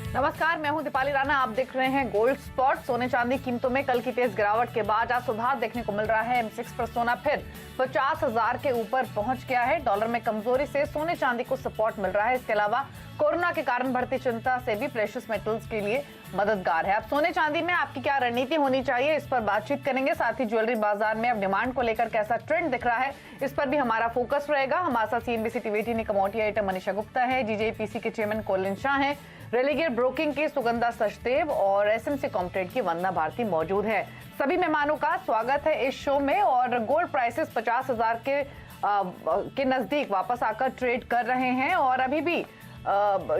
नमस्कार, मैं हूं दीपाली राणा। आप देख रहे हैं गोल्ड स्पॉट। सोने चांदी कीमतों में कल की तेज गिरावट के बाद आज सुधार देखने को मिल रहा है। M6 पर सोना फिर 50,000 के ऊपर पहुंच गया है। डॉलर में कमजोरी से सोने चांदी को सपोर्ट मिल रहा है। इसके अलावा कोरोना के कारण बढ़ती चिंता से भी प्रेशियस मेटल्स के लिए मददगार है। अब सोने चांदी में आपकी क्या रणनीति होनी चाहिए, इस पर बातचीत करेंगे। साथ ही ज्वेलरी बाजार में अब डिमांड को लेकर कैसा ट्रेंड दिख रहा है, इस पर भी हमारा फोकस रहेगा। हमारे साथ CNBC TV TV commodity editor Manisha Gupta है, GJPC के चेयरमैन कोलिन शाह है, रेलिगेयर ब्रोकिंग की सुगंधा सचदेव और SMC कॉम्प्टेड की वंदना भारती मौजूद है। सभी मेहमानों का स्वागत है इस शो में। और गोल्ड प्राइसेस 50,000 के नजदीक वापस आकर ट्रेड कर रहे हैं। और अभी भी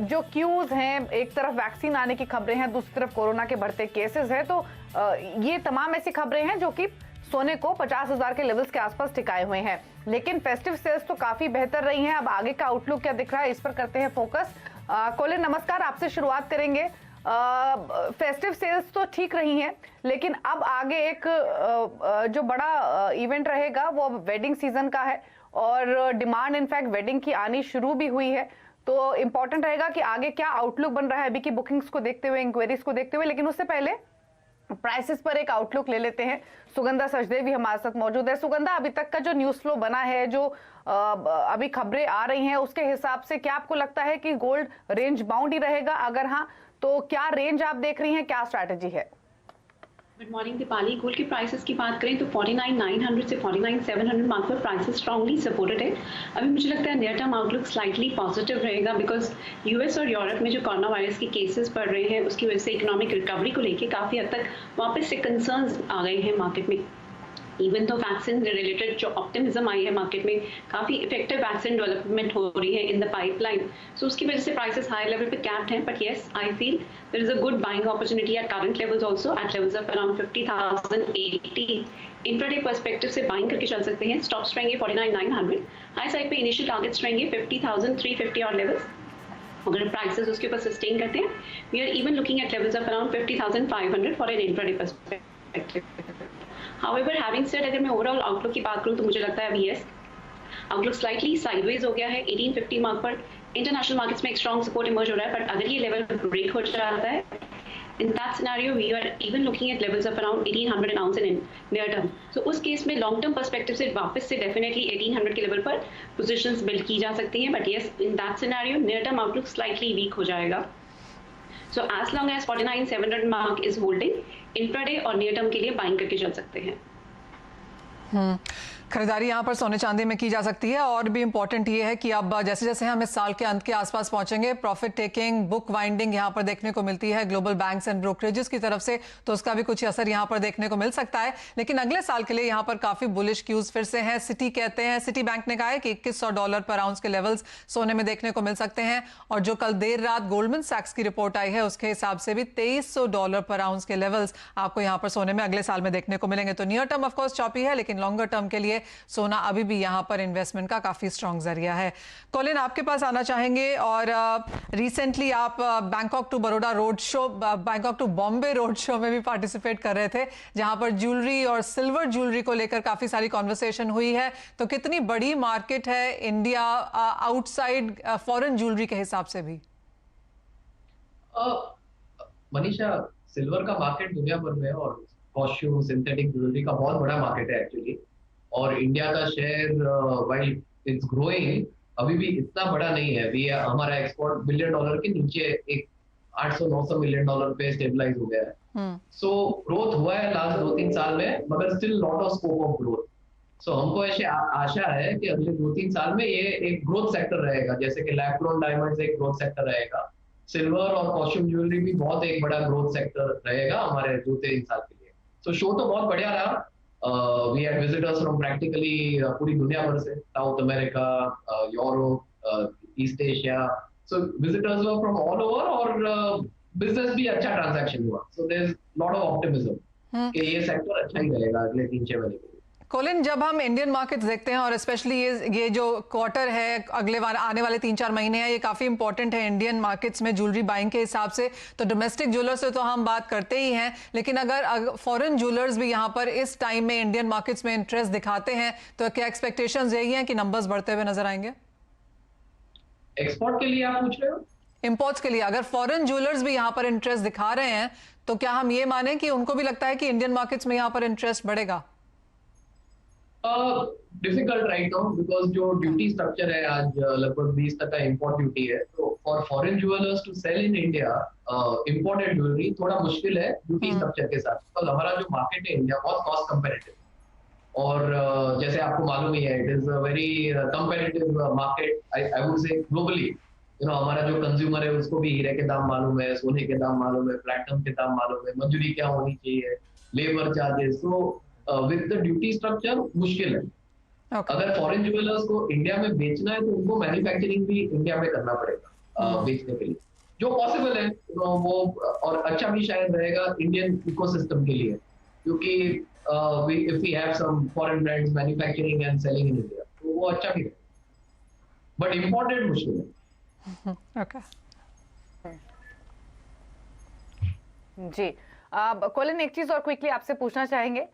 जो क्यूज हैं, एक तरफ वैक्सीन आने की खबरें हैं, दूसरी तरफ कोरोना के बढ़ते केसेस हैं। तो ये तमाम ऐसी खबरें हैं जो कि सोने को 50,000 के लेवल्स के आसपास टिकाए हुए हैं। लेकिन फेस्टिव सेल्स तो काफी बेहतर रही हैं। अब आगे का आउटलुक क्या दिख रहा है, इस पर करते हैं फोकस। कोलिन, नमस्कार, आपसे शुरुआत करेंगे। फेस्टिव सेल्स तो ठीक रही हैं, लेकिन अब आगे एक जो बड़ा इवेंट रहेगा वो अब वेडिंग सीजन का है और डिमांड इनफैक्ट वेडिंग की आनी शुरू भी हुई है। तो इंपॉर्टेंट रहेगा कि आगे क्या आउटलुक बन रहा है अभी की बुकिंग्स को देखते हुए, इंक्वायरीज को देखते हुए। लेकिन उससे पहले प्राइसेस पर एक आउटलुक ले लेते हैं। सुगंधा सचदेव भी हमारे साथ मौजूद है। सुगंधा, अभी तक का जो न्यूज फ्लो बना है, जो अभी खबरें आ रही हैं, उसके हिसाब से क्या आपको लगता है कि गोल्ड रेंज बाउंड ही रहेगा? अगर हाँ, तो क्या रेंज आप देख रही हैं, क्या स्ट्रैटेजी है? Good morning Deepali. गोल्ड के प्राइसेस की बात करें तो 49,900 से 49,700 मार्क पर प्राइसेस स्ट्रांगली सपोर्टेड है। अभी मुझे लगता है near term outlook slightly positive रहेगा, बिकॉज US और यूरोप में जो कोरोना वायरस के केसेस बढ़ रहे हैं, उसकी वजह से इकोनॉमिक रिकवरी को लेकर काफ़ी हद तक वापस से कंसर्न्स आ गए हैं मार्केट में। इवन तो वैक्सीन रिलेटेड जो ऑप्टिमिज्म आई है मार्केट में, काफ़ी इफेक्टिव वैक्सीन डेवलपमेंट हो रही है इन द पाइपलाइन, सो उसकी वजह से प्राइसेस हाई लेवल पे कैप्ड हैं। But yes, I feel there is a good buying opportunity at current levels also, at levels of around 50,080। Intraday perspective से बाइंग करके चल सकते हैं। स्टॉप्स रहेंगे 49,900, हाई साइड पे इनिशियल टारगेट्स रहेंगे 50,350 और लेवल्स। अगर प्राइसेस उसके ऊपर सस्टेन करते हैं, we are even looking at levels of around 50,500 for an intraday perspective. However, having said, अगर मैं ओवरऑल आउटलुक की बात करूं तो मुझे लगता है अभी यस आउटलुक स्लाइटली साइडवेज हो गया है। 1850 मार्क पर इंटरनेशनल मार्केट्स में एक स्ट्रॉन्ग सपोर्ट इमर्ज हो रहा है। बट अगर ये लेवल ब्रेक हो जाता है, in that scenario we are even looking at levels of around 1800 an ounce in near term. So उस केस में लॉन्ग टर्म पर्सपेक्टिव से वापस से डेफिनेटली 1800 के लेवल पर पोजीशंस बिल्ड की जा सकती हैं। But yes, in that scenario near term outlook slightly weak हो जाएगा। So as long as 49,700 mark is holding, intraday और नियर टर्म के लिए बाइंग करके चल सकते हैं। खरीदारी यहाँ पर सोने चांदी में की जा सकती है। और भी इंपॉर्टेंट ये है कि अब जैसे जैसे हम इस साल के अंत के आसपास पहुंचेंगे, प्रॉफिट टेकिंग, बुक वाइंडिंग यहाँ पर देखने को मिलती है ग्लोबल बैंक्स एंड ब्रोकरेजेस की तरफ से, तो उसका भी कुछ असर यहाँ पर देखने को मिल सकता है। लेकिन अगले साल के लिए यहाँ पर काफी बुलिश क्यूज फिर से हैं। सिटी कहते हैं, सिटी बैंक ने कहा है कि $2,100 पर आउंस के लेवल्स सोने में देखने को मिल सकते हैं। और जो कल देर रात गोल्डमैन सैक्स की रिपोर्ट आई है, उसके हिसाब से भी $2,300 पर आउंस के लेवल्स आपको यहाँ पर सोने में अगले साल में देखने को मिलेंगे। तो नियर टर्म ऑफकोर्स चॉपी है, लेकिन लॉन्गर टर्म के लिए सोना अभी भी यहां पर इन्वेस्टमेंट का काफी स्ट्रॉन्ग जरिया है। कोलिन, आपके पास आना चाहेंगे। और रिसेंटली आप Bangkok to Baroda road show, Bangkok to Bombay road show में भी पार्टिसिपेट कर रहे थे, जहां पर ज्वेलरी और सिल्वर ज्वेलरी को लेकर काफी सारी कॉन्वर्सेशन हुई है। तो कितनी बड़ी मार्केट है इंडिया आउटसाइड फॉरेन ज्वेलरी के हिसाब से भी? मनीषा, सिल्वर का मार्केट दुनिया भर में और कॉस्ट्यूम सिंथेटिक ज्वेलरी का बहुत बड़ा मार्केट है एक्चुअली। और इंडिया का शेयर वाइल इट्स ग्रोइंग अभी भी इतना बड़ा नहीं है। भी हमारा एक्सपोर्ट $1 बिलियन के नीचे एक 800-900 मिलियन डॉलर पे स्टेबलाइज हो गया है। सो ग्रोथ हुआ है लास्ट 2-3 साल में, मगर still lot of scope of growth. So हमको ऐसे आशा है कि अगले 2-3 साल में ये एक ग्रोथ सेक्टर रहेगा, जैसे कि लैब ग्रोन डायमंड्स एक ग्रोथ सेक्टर रहेगा। सिल्वर और कॉस्ट्यूम ज्वेलरी भी बहुत एक बड़ा ग्रोथ सेक्टर रहेगा हमारे 2-3 साल के लिए। सो शो तो बहुत बढ़िया रहा। We had visitors from practically पूरी दुनिया भर से, south America, Europe, east Asia, so visitors were from all over। और बिजनेस भी अच्छा ट्रांजैक्शन हुआ। So there's lot of optimism कि ये सेक्टर अच्छा ही रहेगा अगले 3-6 महीने के लिए। कोलिन, जब हम इंडियन मार्केट्स देखते हैं और स्पेशली ये जो क्वार्टर है, अगले बार आने वाले 3-4 महीने हैं, ये काफ़ी इंपॉर्टेंट है इंडियन मार्केट्स में ज्वेलरी बाइंग के हिसाब से। तो डोमेस्टिक ज्वेलर्स से तो हम बात करते ही हैं, लेकिन अगर फॉरेन ज्वेलर्स भी यहाँ पर इस टाइम में इंडियन मार्केट्स में इंटरेस्ट दिखाते हैं, तो क्या एक्सपेक्टेशंस यही हैं कि नंबर्स बढ़ते हुए नजर आएंगे? एक्सपोर्ट के लिए आप पूछ रहे हो? इंपोर्ट्स के लिए अगर फॉरेन ज्वेलर्स भी यहाँ पर इंटरेस्ट दिखा रहे हैं तो क्या हम ये माने कि उनको भी लगता है कि इंडियन मार्केट्स में यहाँ पर इंटरेस्ट बढ़ेगा? डिफिकल्ट राइट नाउ बिकॉज जो ड्यूटी स्ट्रक्चर है आज लगभग 20% इंपोर्ट ड्यूटी है, तो for foreign jewellers to sell in India imported jewellery थोड़ा मुश्किल है ड्यूटी स्ट्रक्चर के साथ, बिकॉज हमारा जो मार्केट है इंडिया बहुत कॉस्ट कंपेरेटिव और जैसे आपको मालूम ही है it is a very comparative market I would say globally. हमारा जो कंज्यूमर है उसको भी हीरे के दाम मालूम है, सोने के दाम मालूम है, प्लैटिनम के दाम मालूम है, मजदूरी क्या होनी चाहिए, लेबर चार्जेस, तो विद द ड्यूटी स्ट्रक्चर मुश्किल है। अगर फॉरेन ज्वेलर्स को इंडिया में बेचना है तो उनको मैन्युफैक्चरिंग भी इंडिया में करना पड़ेगा बेचने के लिए, जो पॉसिबल है वो, और अच्छा भी शायद रहेगा इंडियन इकोसिस्टम के लिए, क्योंकि if we have some foreign brands manufacturing and selling in India तो वो अच्छा भी है, बट इंपोर्टेड मुश्किल है। ओके जी, कोलिन एक चीज और क्विकली आपसे पूछना चाहेंगे,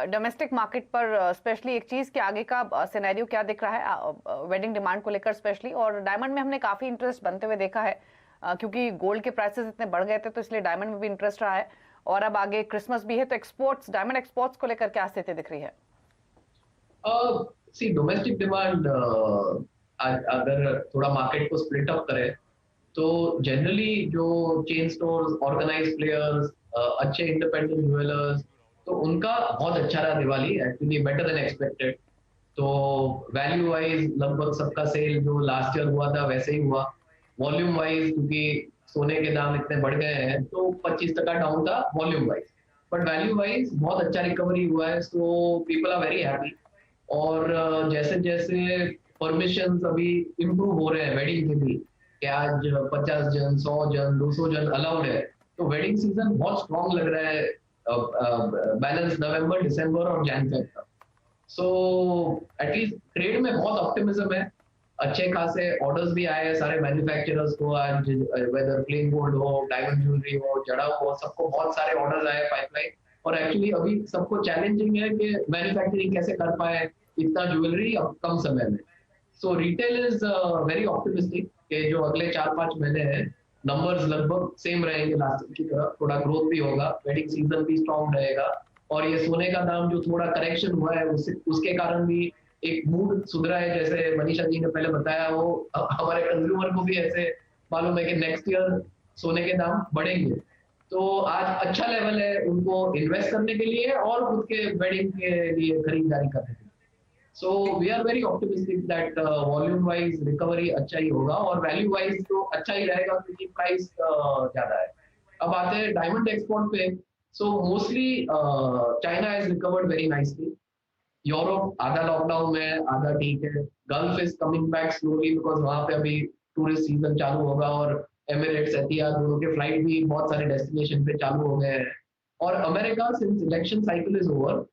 डोमेस्टिक मार्केट पर स्पेशली एक चीज के आगे का सिनेरियो क्या दिख रहा है वेडिंग डिमांड को लेकर स्पेशली, और डायमंड में हमने काफी इंटरेस्ट बनते हुए देखा है क्योंकि गोल्ड के प्राइसेस इतने बढ़ गए थे तो इसलिए डायमंड में भी इंटरेस्ट रहा है, और अब आगे क्रिसमस भी है तो एक्सपोर्ट्स, डायमंड एक्सपोर्ट्स को लेकर क्या स्थिति दिख रही है? सी डोमेस्टिक डिमांड अगर थोड़ा मार्केट को स्प्लिट अप करें तो जनरली जो चेन स्टोर्स, ऑर्गेनाइज्ड प्लेयर्स, अच्छे इंडिपेंडेंट ज्वेलर्स, तो उनका बहुत अच्छा रहा Diwali, actually better than expected. तो वैल्यू वाइज लगभग सबका सेल जो लास्ट ईयर हुआ था वैसे ही हुआ, वॉल्यूम वाइज क्योंकि सोने के दाम इतने बढ़ गए हैं तो 25% डाउन था volume wise, but value wise बहुत अच्छा रिकवरी हुआ है, so people are very happy. और जैसे जैसे परमिशंस अभी इम्प्रूव हो रहे हैं वेडिंग के भी, कि आज 50 जन, 100 जन, 200 जन अलाउड है, तो वेडिंग सीजन बहुत स्ट्रॉन्ग लग रहा है बैलेंस नवंबर, दिसंबर और जैन फेब तक। सो एटलीस्ट ट्रेड में बहुत ऑप्टिमिज्म है, अच्छे खासे ऑर्डर्स भी आए हैं सारे मैन्युफैक्चरर्स को, आज वेदर प्लेन गोल्ड हो, डायमंड ज्वेलरी हो, जड़ा हो, सबको बहुत सारे ऑर्डर्स आए पाइपलाइन। और एक्चुअली अभी सबको चैलेंजिंग है कि मैन्युफैक्चरिंग कैसे कर पाए इतना ज्वेलरी अब कम समय में। सो रिटेल इज वेरी ऑप्टिमिस्टिक कि जो अगले 4-5 महीने हैं नंबर्स लगभग सेम रहेंगे लास्ट ईयर की तरह, थोड़ा ग्रोथ भी होगा, वेडिंग सीजन भी स्ट्रॉन्ग रहेगा, और ये सोने का दाम जो थोड़ा करेक्शन हुआ है उसके कारण भी एक मूड सुधरा है, जैसे मनीषा जी ने पहले बताया, वो हमारे कंज्यूमर को भी ऐसे मालूम है कि नेक्स्ट ईयर सोने के दाम बढ़ेंगे, तो आज अच्छा लेवल है उनको इन्वेस्ट करने के लिए और खुद के वेडिंग के लिए खरीदारी करने के लिए। So we are very optimistic that volume wise recovery अच्छा ही होगा और वैल्यू वाइज तो अच्छा ही रहेगा क्योंकि प्राइस ज्यादा है। अब आते हैं डायमंड एक्सपोर्ट पे। So mostly China has recovered very nicely, Europe आधा लॉकडाउन में आधा ठीक है, gulf is coming back slowly because वहां पे अभी टूरिस्ट सीजन चालू होगा और एमिरेट्स, एतिहाद दोनों के फ्लाइट भी बहुत सारे डेस्टिनेशन पे चालू हो गए हैं। और America since election cycle is over,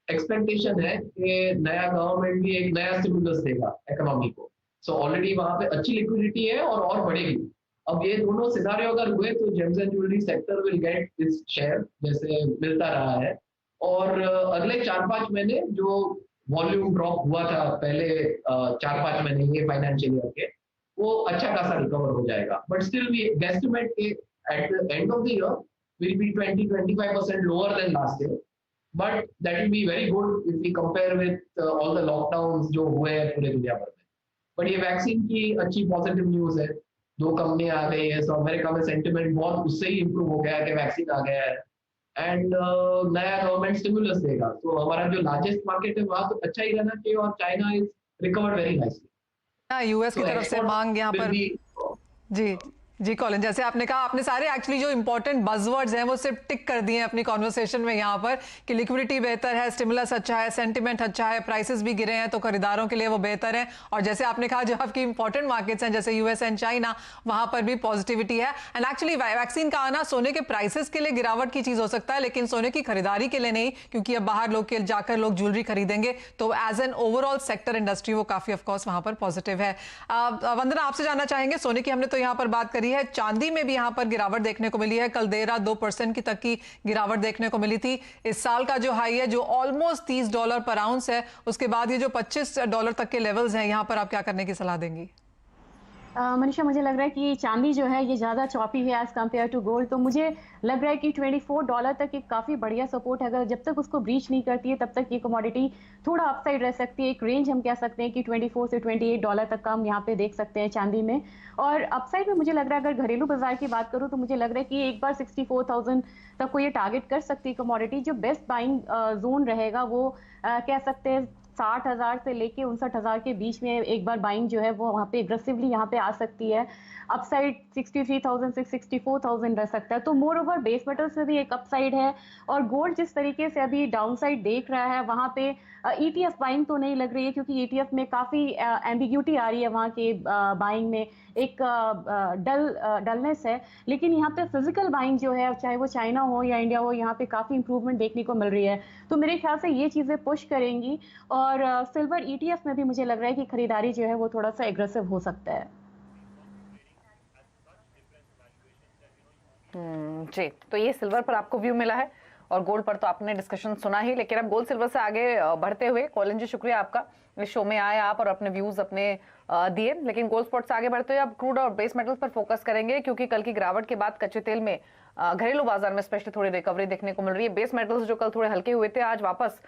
expectation है कि नया गवर्नमेंट भी एक नया स्टिमुलस देगा इकोनॉमी को, सो ऑलरेडी वहां पे अच्छी लिक्विडिटी है और बढ़ेगी। अब ये दोनों सिनारियो अगर हुए तो James and jewellery sector will get its share जैसे मिलता रहा है, और अगले 4-5 महीने जो वॉल्यूम ड्रॉप हुआ था पहले 4-5 महीने ये फाइनेंशियल ईयर के, वो अच्छा खासा रिकवर हो जाएगा, बट स्टिल वी गेस्टिमेट के at the end of the year will be 20-25% lower than last year, but that will be very good if we compare with all the lockdowns जो हुए हैं पूरे दुनिया भर में। बट ये वैक्सीन की अच्छी पॉजिटिव न्यूज है, 2 कंपनियां आ गई है, सो अमेरिका में सेंटिमेंट बहुत उससे ही इंप्रूव हो गया है कि वैक्सीन आ गया है, एंड नया गवर्नमेंट स्टिमुलस देगा, तो हमारा जो लार्जेस्ट मार्केट है वहां तो अच्छा ही रहना चाहिए, और China is recovered very nicely. US की तरफ से मांग यहाँ पर जी जी कॉलिन, जैसे आपने कहा, आपने सारे एक्चुअली जो इंपॉर्टेंट बज़वर्ड्स हैं वो सिर्फ टिक कर दिए हैं अपनी कॉन्वर्सेशन में यहाँ पर, कि लिक्विडिटी बेहतर है, स्टिमुलस अच्छा है, सेंटिमेंट अच्छा है, प्राइसेस भी गिरे हैं तो खरीदारों के लिए वो बेहतर है, और जैसे आपने कहा जो आपकी इंपॉर्टेंट मार्केट्स हैं जैसे यूएस एंड चाइना, वहां पर भी पॉजिटिविटी है। एंड एक्चुअली वैक्सीन का आना सोने के प्राइसेस के लिए गिरावट की चीज हो सकता है, लेकिन सोने की खरीदारी के लिए नहीं, क्योंकि अब बाहर लोग जाकर लोग ज्वेलरी खरीदेंगे, तो as an overall sector industry वो काफी ऑफकोर्स वहां पर पॉजिटिव है। वंदना, आपसे जानना चाहेंगे, सोने की हमने तो यहाँ पर बात करी है, चांदी में भी यहाँ पर गिरावट देखने को मिली है, कल देर रात 2% की तक की गिरावट देखने को मिली थी। इस साल का जो हाई है जो ऑलमोस्ट $30 पर आउंस है, उसके बाद ये जो $25 तक के लेवल्स हैं, यहाँ पर आप क्या करने की सलाह देंगी? मनीषा, मुझे लग रहा है कि चांदी जो है ये ज़्यादा चॉपी है एज़ कम्पेयर टू गोल्ड, तो मुझे लग रहा है कि $24 तक एक काफ़ी बढ़िया सपोर्ट है। अगर जब तक उसको ब्रीच नहीं करती है तब तक ये कमोडिटी थोड़ा अपसाइड रह सकती है। एक रेंज हम कह सकते हैं कि $24 से $28 तक का हम यहाँ पे देख सकते हैं चांदी में। और अपसाइड में मुझे लग रहा है, अगर घरेलू बाजार की बात करूँ तो मुझे लग रहा है कि एक बार 64,000 तक को ये टारगेट कर सकती है कमोडिटी। जो बेस्ट बाइंग जोन रहेगा वो कह सकते हैं 60,000 से लेके 59,000 के बीच में एक बार बाइंग जो है वो वहाँ पे एग्रेसिवली यहाँ पे आ सकती है। अपसाइड 63,000 से 64,000 रह सकता है। तो मोर ओवर बेस मेटल्स में भी एक अपसाइड है, और गोल्ड जिस तरीके से अभी डाउनसाइड देख रहा है वहाँ पे ETF बाइंग तो नहीं लग रही है, क्योंकि ETF में काफ़ी एम्बिग्यूटी आ रही है वहाँ के बाइंग में, एक डलनेस है। लेकिन यहाँ पे फिजिकल बाइंग जो है, चाहे वो चाइना हो या इंडिया हो, यहाँ पे काफ़ी इंप्रूवमेंट देखने को मिल रही है। तो मेरे ख्याल से ये चीज़ें पुश करेंगी, और सिल्वर ETF में भी मुझे लग रहा है कि खरीदारी जो है वो थोड़ा सा एग्रेसिव हो सकता है। जी, तो ये सिल्वर पर आपको व्यू मिला है, और गोल्ड पर तो आपने डिस्कशन सुना ही। लेकिन अब गोल्ड सिल्वर से आगे बढ़ते हुए, कॉलिन जी शुक्रिया आपका, इस शो में आए आप और अपने व्यूज अपने दिए। लेकिन गोल्ड स्पॉट से आगे बढ़ते हुए अब क्रूड और बेस मेटल्स पर फोकस करेंगे, क्योंकि कल की गिरावट के बाद कच्चे तेल में घरेलू बाजार में स्पेशली थोड़ी रिकवरी देखने को मिल रही है। बेस मेटल्स जो कल थोड़े हल्के हुए थे, आज वापस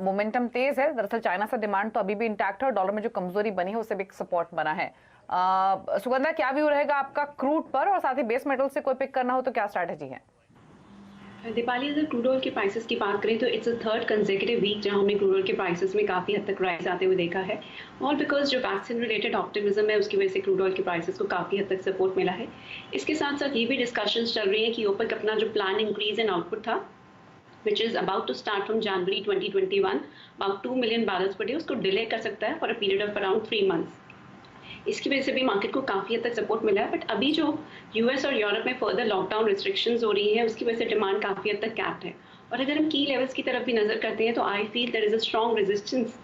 मोमेंटम तेज है। दरअसल चाइना से डिमांड तो अभी भी इंटैक्ट है, और डॉलर में जो कमजोरी बनी है उससे भी एक सपोर्ट बना है। सुगंधा, क्या व्यू रहेगा आपका क्रूड पर, और साथ ही बेस मेटल से कोई पिक करना हो तो क्या स्ट्रैटेजी है? दीपाली, अगर क्रूड ऑयल के प्राइसेस की बात करें तो it's a third consecutive week जहां हमने क्रूड ऑयल के प्राइसेस में काफ़ी हद तक राइज आते हुए देखा है। ऑल बिकॉज जो वैक्सीन रिलेटेड ऑप्टिमिज्म है उसकी वजह से क्रूड ऑयल के प्राइसेस को काफ़ी हद तक सपोर्ट मिला है। इसके साथ साथ ये भी डिस्कशंस चल रही हैं कि ओपेक अपना जो प्लान इंक्रीज इन आउटपुट था, which is about to start from January 2021, about 2 million barrels per day, उसको डिले कर सकता है for a period of around 3 months। इसकी वजह से भी मार्केट को काफ़ी हद तक सपोर्ट मिला है। बट अभी जो यूएस और यूरोप में फर्दर लॉकडाउन रिस्ट्रिक्शंस हो रही हैं उसकी वजह से डिमांड काफ़ी हद तक कैप्ड है। और अगर हम की लेवल्स की तरफ भी नजर करते हैं तो I feel there is a strong resistance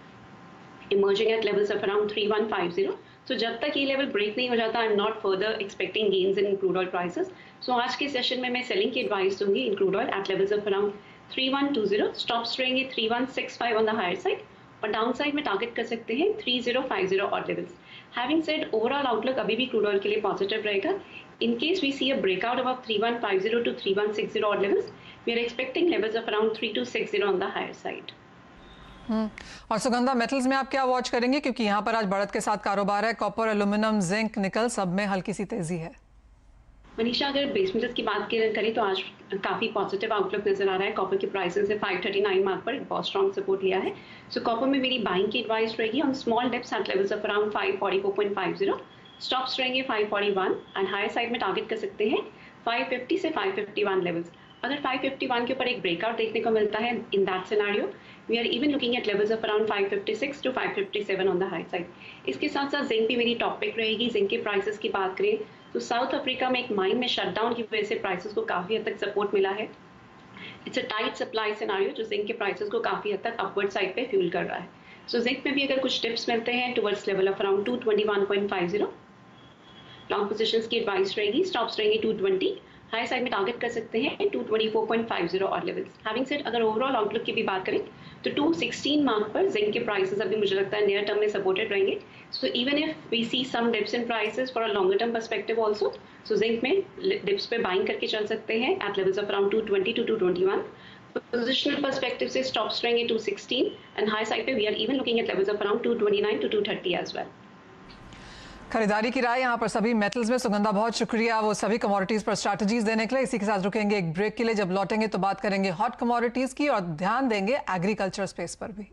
emerging at levels of around 3150। So जब तक ये लेवल ब्रेक नहीं हो जाता, I am not further expecting gains in crude oil prices. So आज के सेशन में मैं सेलिंग की एडवाइस दूंगी in crude oil at levels of around 3120। Stops रहेंगे 3165 ऑन द हायर साइड, और डाउन साइड में टारगेट कर सकते हैं 3050 और levels. Having said, overall outlook अभी भी क्रूड ऑयल के लिए पॉजिटिव रहेगा। In case we see a breakout above 3150 to 3160 और levels, we are expecting levels of around 3260 on the higher side. और सुगंधा, मेटल्स में आप क्या वॉच करेंगे, क्योंकि यहाँ पर आज बढ़त के साथ कारोबार है। कॉपर, एल्यूमिनियम, जिंक, निकल सब में हल्की सी तेजी है। मनीषा, अगर बेस मेटल्स की बात करें तो आज काफ़ी पॉजिटिव आउटलुक नजर आ रहा है। कॉपर के प्राइसेस से 539 मार्क पर बहुत स्ट्रॉन्ग सपोर्ट लिया है। सो कॉपर में मेरी बाइंग की एडवाइस रहेगी on small dips at levels of around 544.50। Stops रहेंगे 541, एंड हायर साइड में टारगेट कर सकते हैं 550 से 551 लेवल्स। अगर 551 के ऊपर एक ब्रेकआउट देखने को मिलता है, in that scenario we are even looking at levels of around 556 to 557 on the high side. इसके साथ साथ जिंक भी मेरी टॉप पिक रहेगी। जिंक के प्राइसेस की बात करें तो साउथ अफ्रीका में एक माइन में शटडाउन की वजह से प्राइसेस को काफ़ी हद तक सपोर्ट मिला है। It's a tight supply scenario जो जिंक के प्राइसेस को काफ़ी हद तक अपवर्ड साइड पे फ्यूल कर रहा है। सो जिंक में भी अगर कुछ टिप्स मिलते हैं towards level of around 221.50, long positions की एडवाइस रहेगी। स्टॉप्स रहेंगे 220, हाई साइड में टारगेट कर सकते हैं 224.50 और लेवल्स। हैविंग सेड, अगर ओवरऑल आउटलुक की भी बात करें तो 216 मार्क पर जिंक के प्राइसेस अभी मुझे लगता है नियर टर्म में सपोर्टेड रहेंगे। So even if we see some dips in prices for a longer term perspective also, so zinc में डिप्स पे बाइंग करके चल सकते हैं at levels of around 220 to 221। Positional perspective से स्टॉप्स रहेंगे 216, एंड हाई साइड पे we are even looking at levels of around 229 to 230 as well. खरीदारी की राय यहाँ पर सभी मेटल्स में। सुगंधा, बहुत शुक्रिया वो सभी कमोडिटीज पर स्ट्रैटेजीज देने के लिए। इसी के साथ रुकेंगे एक ब्रेक के लिए। जब लौटेंगे तो बात करेंगे हॉट कमोडिटीज की, और ध्यान देंगे एग्रीकल्चर स्पेस पर भी।